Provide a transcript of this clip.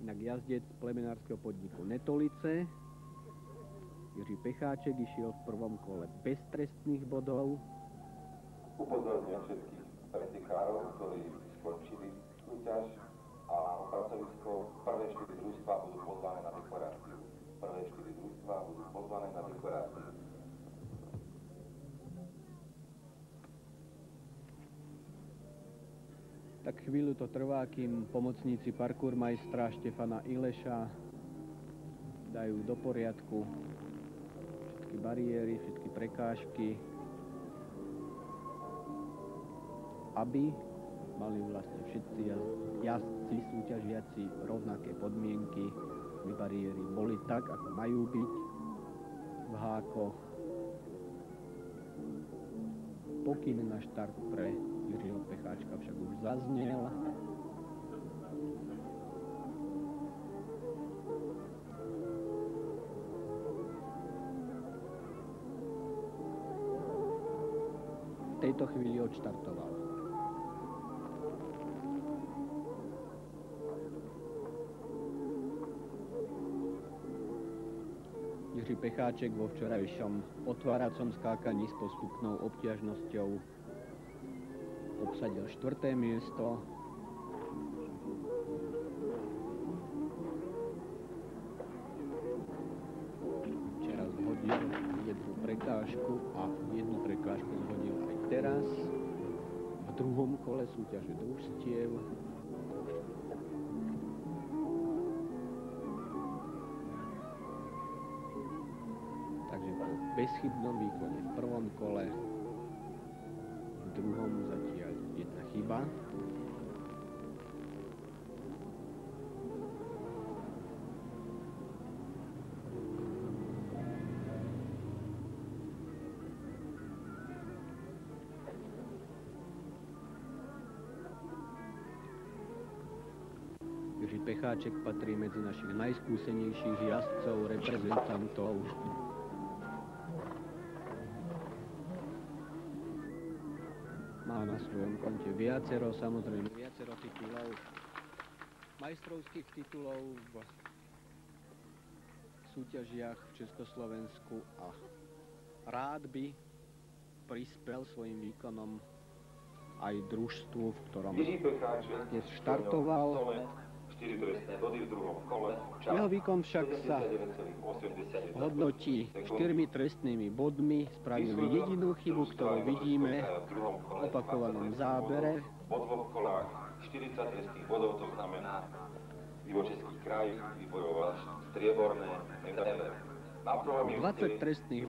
inak jazdec plemenárskeho podniku Netolice. Jiří Pecháček išiel v prvom kole bez trestných bodov. Upozorňujem všetkých pretekárov, ktorí skončili súťaž a pracovisko, prvé 4 družstvá budú pozvané na deklaráciu. Prvé 4 družstvá budú pozvané na deklaráciu. Tak chvíľu to trvá, kým pomocníci parkourmajstra Štefana Ileša dajú do poriadku všetky bariéry, všetky prekážky, aby mali vlastne všetci jazdci, súťažiaci rovnaké podmienky, aby bariéry boli tak, ako majú byť v hákoch. Pokyn na štart pre Jiřího Pecháčka však už zaznel. V tejto chvíli odštartoval. Jiří Pecháček vo včerajšom otváracom skákaní s postupnou obťažnosťou obsadil 4. miesto. Včera zhodil jednu prekážku a jednu prekážku zhodil aj teraz. V druhom kole súťaže družstiev. Takže po bezchybnom výkone v prvom kole, v druhom zatiaľ jedna chyba. Jiří Pecháček patrí medzi našich najskúsenejších jazdcov, reprezentantov. Má na svojom konte viacero titulov, majstrovských titulov v súťažiach v Československu a rád by prispel svojim výkonom aj družstvu, v ktorom dnes štartoval. 4 trestné body v druhom kole. Jeho výkon však sa hodnotí 4 trestnými bodmi. Spravil jedinú chybu, ktorú vidíme v opakovanom zábere. Po dvoch kolách 40 trestných bodov, to znamená Juhočeský kraj vybojoval strieborné medaile. 20 trestných